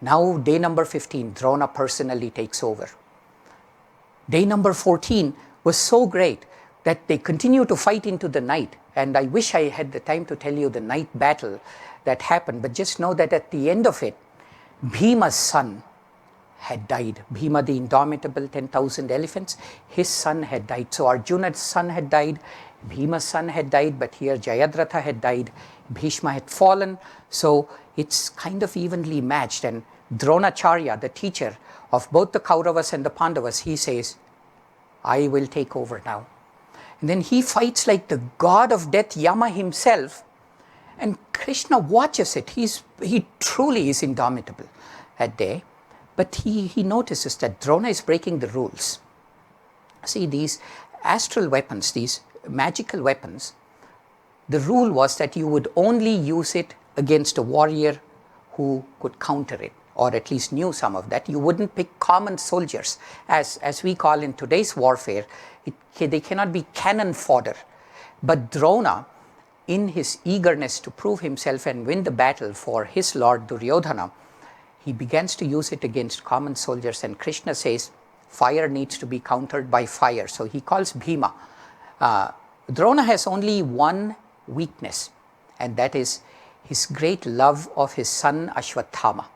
Now day number 15, Drona personally takes over. Day number 14 was so great that they continue to fight into the night. And I wish I had the time to tell you the night battle that happened, but just know that at the end of it, Bhima's son had died. Bhima, the indomitable 10,000 elephants, his son had died. So Arjuna's son had died, Bhima's son had died, but here Jayadratha had died, Bhishma had fallen. So it's kind of evenly matched. And Dronacharya, the teacher of both the Kauravas and the Pandavas, he says, I will take over now. And then he fights like the god of death, Yama himself. And Krishna watches it. He truly is indomitable that day. But he notices that Drona is breaking the rules. See, these astral weapons, these magical weapons, the rule was that you would only use it against a warrior who could counter it, or at least knew some of that. You wouldn't pick common soldiers, as we call in today's warfare. They cannot be cannon fodder. But Drona, in his eagerness to prove himself and win the battle for his lord Duryodhana, he begins to use it against common soldiers. And Krishna says, fire needs to be countered by fire. So he calls Bhima. Drona has only one weakness, and that is his great love of his son Ashwathama.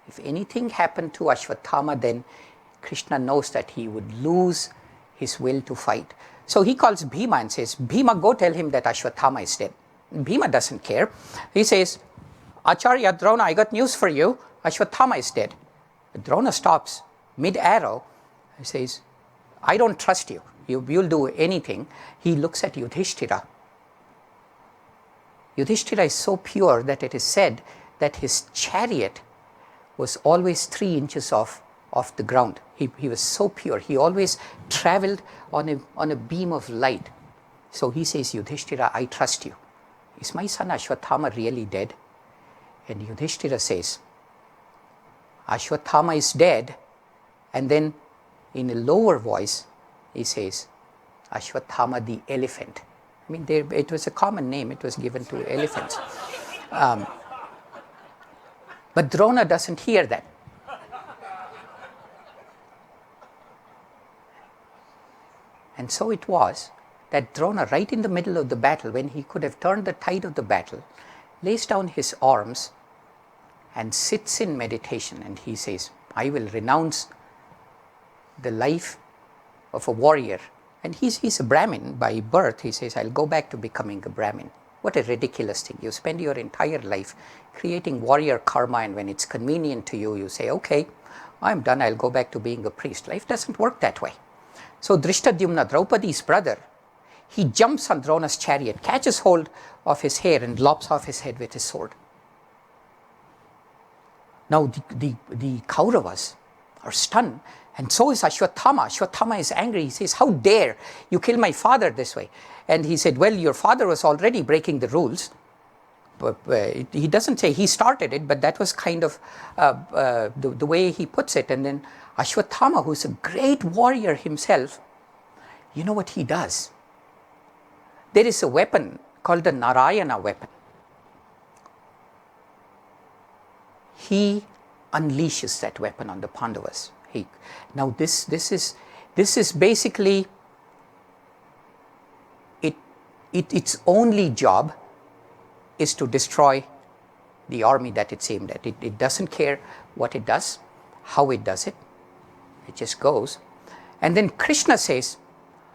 If anything happened to Ashwathama, then Krishna knows that he would lose his will to fight. So he calls Bhima and says, Bhima, go tell him that Ashwathama is dead. Bhima doesn't care. He says, Acharya, Drona, I got news for you. Ashwathama is dead. But Drona stops mid-arrow and says, I don't trust you. You'll do anything. He looks at Yudhishthira. Yudhishthira is so pure that it is said that his chariot was always 3 inches off the ground. He was so pure. He always traveled on a beam of light. So he says, Yudhishthira, I trust you. Is my son Ashwathama really dead? And Yudhishthira says, Ashwathama is dead. And then in a lower voice, he says, Ashwathama the elephant. I mean, it was a common name. It was given to elephants. But Drona doesn't hear that. And so it was that Drona, right in the middle of the battle, when he could have turned the tide of the battle, lays down his arms and sits in meditation. And he says, I will renounce the life of a warrior. And he's a Brahmin by birth. He says, I'll go back to becoming a Brahmin. What a ridiculous thing. You spend your entire life creating warrior karma, and when it's convenient to you, you say, okay, I'm done, I'll go back to being a priest. Life doesn't work that way. So Drishtadyumna, Draupadi's brother, he jumps on Drona's chariot, catches hold of his hair and lops off his head with his sword. Now the Kauravas are stunned, and so is Ashwathama. Ashwathama is angry. He says, how dare you kill my father this way? And he said, well, your father was already breaking the rules. But he doesn't say he started it, but that was kind of the way he puts it. And then Ashwathama, who's a great warrior himself, you know what he does? There is a weapon called the Narayana weapon. He unleashes that weapon on the Pandavas. Now this is basically its only job is to destroy the army that it's aimed at. It doesn't care what it does, how it does it. It just goes. And then Krishna says,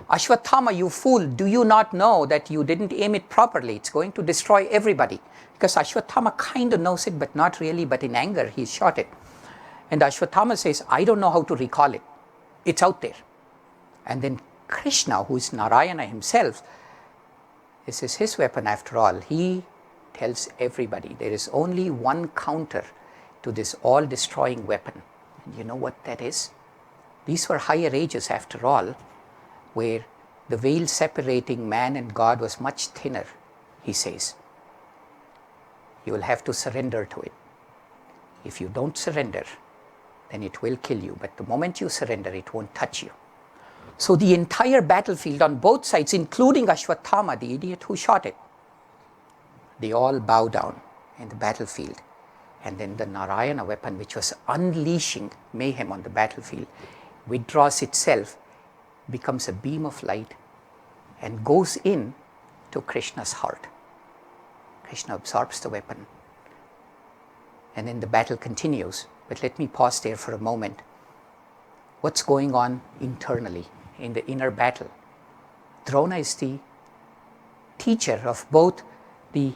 Ashwathama, you fool, do you not know that you didn't aim it properly? It's going to destroy everybody. Because Ashwathama kind of knows it, but not really, but in anger, he shot it. And Ashwathama says, I don't know how to recall it. It's out there. And then Krishna, who is Narayana himself, this is his weapon after all. He tells everybody there is only one counter to this all-destroying weapon. And you know what that is? These were higher ages after all, where the veil separating man and God was much thinner, he says. You will have to surrender to it. If you don't surrender, then it will kill you. But the moment you surrender, it won't touch you. So the entire battlefield on both sides, including Ashwathama, the idiot who shot it, they all bow down in the battlefield. And then the Narayana weapon, which was unleashing mayhem on the battlefield, withdraws itself, becomes a beam of light, and goes in to Krishna's heart. Krishna absorbs the weapon. And then the battle continues. But let me pause there for a moment. What's going on internally in the inner battle? Drona is the teacher of both the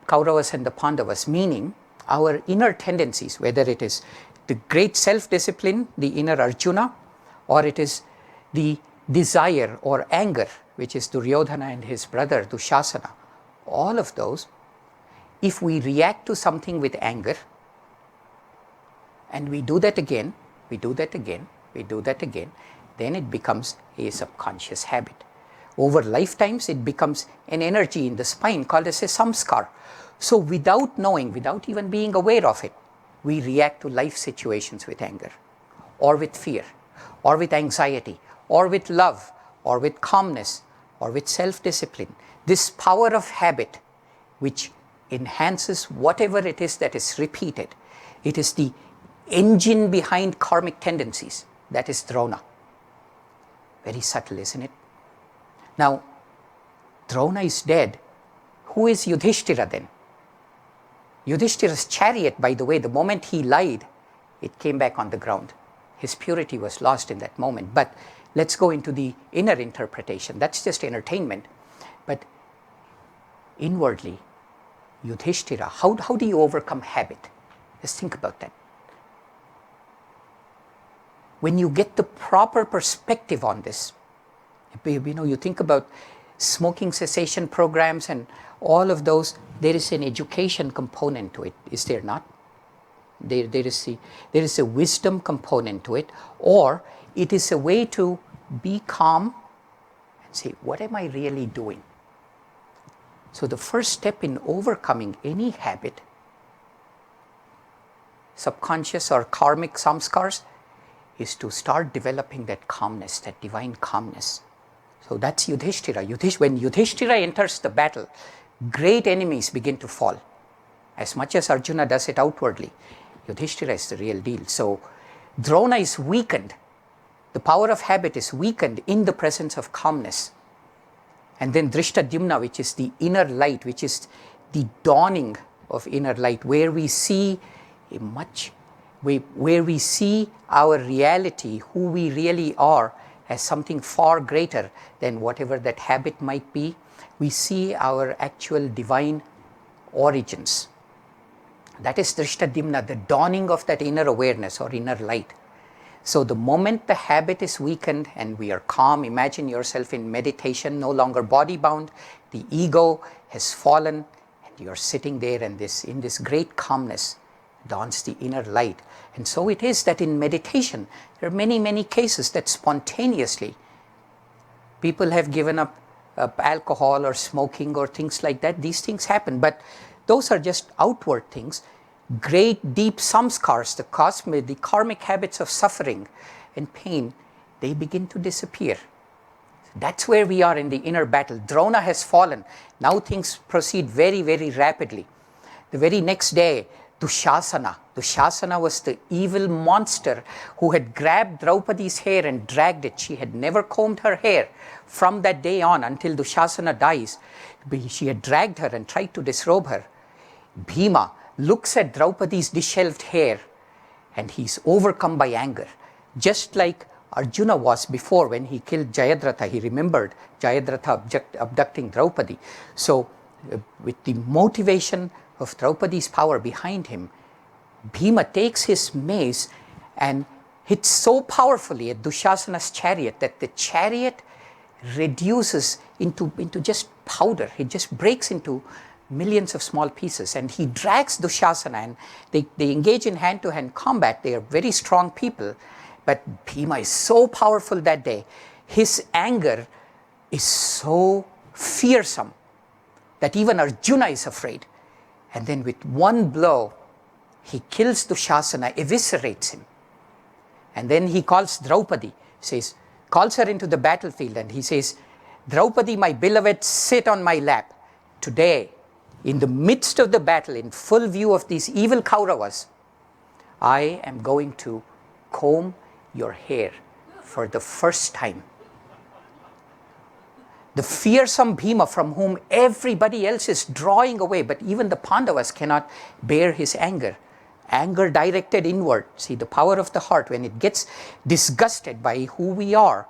Kauravas and the Pandavas, meaning our inner tendencies, whether it is the great self-discipline, the inner Arjuna, or it is the desire or anger, which is Duryodhana and his brother Dushasana. All of those, if we react to something with anger, and we do that again, we do that again, we do that again, then it becomes a subconscious habit. Over lifetimes, it becomes an energy in the spine called as a samskar. So without knowing, without even being aware of it, we react to life situations with anger, or with fear, or with anxiety, or with love, or with calmness, or with self-discipline. This power of habit, which enhances whatever it is that is repeated, it is the engine behind karmic tendencies. That is Drona. Very subtle, isn't it? Now, Drona is dead. Who is Yudhishthira then? Yudhishthira's chariot, by the way, the moment he lied, it came back on the ground. His purity was lost in that moment. But let's go into the inner interpretation. That's just entertainment. But inwardly, Yudhishthira, how do you overcome habit? Just think about that. When you get the proper perspective on this, you think about smoking cessation programs and all of those, there is an education component to it, is there not? There is a wisdom component to it, or it is a way to be calm and say, what am I really doing? So the first step in overcoming any habit, subconscious or karmic samskars, is to start developing that calmness, that divine calmness. So that's Yudhishthira. When Yudhishthira enters the battle, great enemies begin to fall. As much as Arjuna does it outwardly, Yudhishthira is the real deal. So Drona is weakened. The power of habit is weakened in the presence of calmness. And then Drishtadyumna, which is the inner light, which is the dawning of inner light, where we see where we see our reality, who we really are, as something far greater than whatever that habit might be. We see our actual divine origins. That is Drishtadyumna, the dawning of that inner awareness or inner light. So the moment the habit is weakened and we are calm, imagine yourself in meditation, no longer body bound, the ego has fallen, and you're sitting there, and in this great calmness dawns the inner light. And so it is that in meditation, there are many, many cases that spontaneously people have given up alcohol or smoking or things like that. These things happen, but those are just outward things. Great deep samskars, the karmic habits of suffering and pain, they begin to disappear. That's where we are in the inner battle. Drona has fallen. Now things proceed very, very rapidly. The very next day, Dushasana. Dushasana was the evil monster who had grabbed Draupadi's hair and dragged it. She had never combed her hair from that day on until Dushasana dies. She had dragged her and tried to disrobe her. Bhima looks at Draupadi's disheveled hair and he's overcome by anger. Just like Arjuna was before when he killed Jayadratha. He remembered Jayadratha abducting Draupadi. So with the motivation of Draupadi's power behind him, Bhima takes his mace and hits so powerfully at Dushasana's chariot that the chariot reduces into just powder. It just breaks into millions of small pieces, and he drags Dushasana, and they engage in hand-to-hand combat. They are very strong people, but Bhima is so powerful that day. His anger is so fearsome that even Arjuna is afraid. And then with one blow, he kills Dushasana, eviscerates him. And then he calls Draupadi, calls her into the battlefield, and he says, Draupadi, my beloved, sit on my lap. Today, in the midst of the battle, in full view of these evil Kauravas, I am going to comb your hair for the first time. The fearsome Bhima, from whom everybody else is drawing away, but even the Pandavas cannot bear his anger. Anger directed inward. See, the power of the heart, when it gets disgusted by who we are,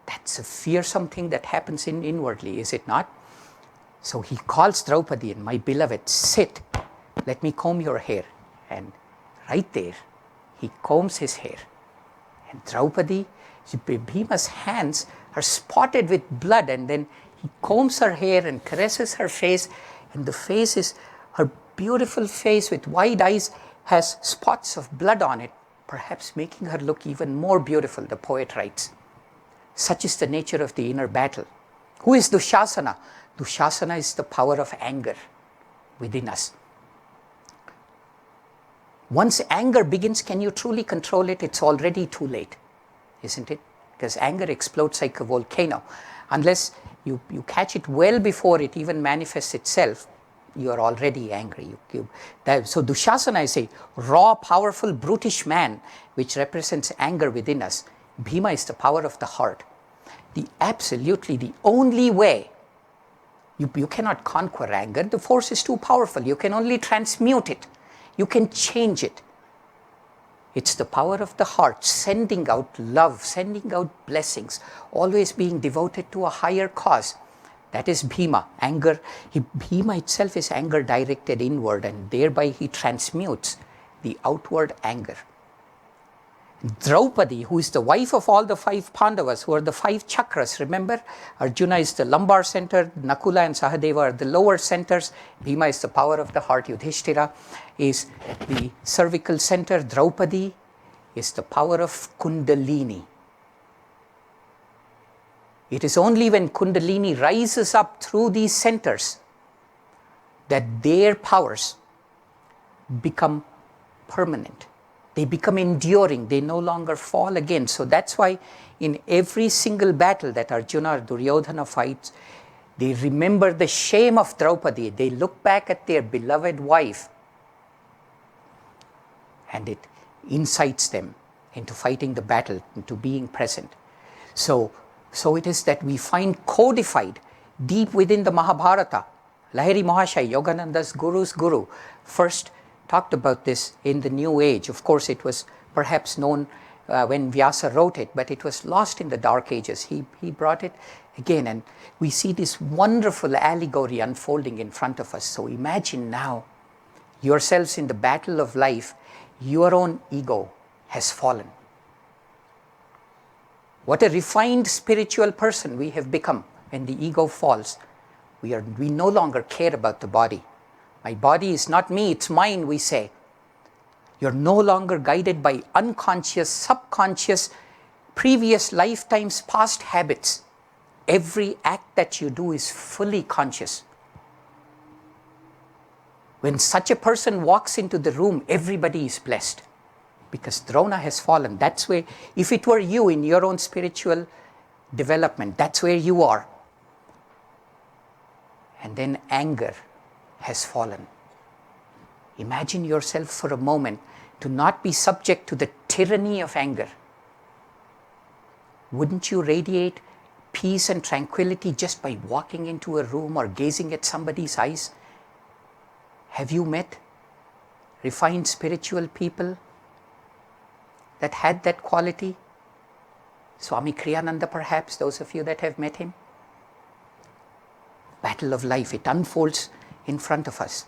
that's a fearsome thing that happens inwardly, is it not? So he calls Draupadi, and my beloved, sit, let me comb your hair. And right there, he combs his hair. And Draupadi, Bhima's hands are spotted with blood, and then he combs her hair and caresses her face, and the face is, her beautiful face with wide eyes has spots of blood on it, perhaps making her look even more beautiful, the poet writes. Such is the nature of the inner battle. Who is Dushasana? Dushasana is the power of anger within us. Once anger begins, can you truly control it? It's already too late, isn't it? Because anger explodes like a volcano. Unless you catch it well before it even manifests itself, you are already angry. So Dushasana is a raw, powerful, brutish man, which represents anger within us. Bhima is the power of the heart. Absolutely the only way. You cannot conquer anger. The force is too powerful. You can only transmute it. You can change it. It's the power of the heart, sending out love, sending out blessings, always being devoted to a higher cause. That is Bhima. Anger, Bhima itself is anger directed inward, and thereby he transmutes the outward anger. Draupadi, who is the wife of all the 5 Pandavas, who are the 5 chakras, remember? Arjuna is the lumbar center, Nakula and Sahadeva are the lower centers, Bhima is the power of the heart, Yudhishthira is the cervical center, Draupadi is the power of Kundalini. It is only when Kundalini rises up through these centers that their powers become permanent. They become enduring. They no longer fall again. So that's why in every single battle that Arjuna or Duryodhana fights, they remember the shame of Draupadi. They look back at their beloved wife, and it incites them into fighting the battle, into being present. So it is that we find codified deep within the Mahabharata. Lahiri Mahashaya, Yogananda's guru's guru, first talked about this in the New Age. Of course, it was perhaps known when Vyasa wrote it, but it was lost in the Dark Ages. He brought it again, and we see this wonderful allegory unfolding in front of us. So imagine now yourselves in the battle of life, your own ego has fallen. What a refined spiritual person we have become when the ego falls. We no longer care about the body. My body is not me, it's mine, we say. You're no longer guided by unconscious, subconscious, previous lifetimes, past habits. Every act that you do is fully conscious. When such a person walks into the room, everybody is blessed. Because Drona has fallen. That's where, if it were you in your own spiritual development, that's where you are. And then anger has fallen. Imagine yourself for a moment to not be subject to the tyranny of anger. Wouldn't you radiate peace and tranquility just by walking into a room or gazing at somebody's eyes? Have you met refined spiritual people that had that quality? Swami Kriyananda, perhaps, those of you that have met him. Battle of life, it unfolds in front of us.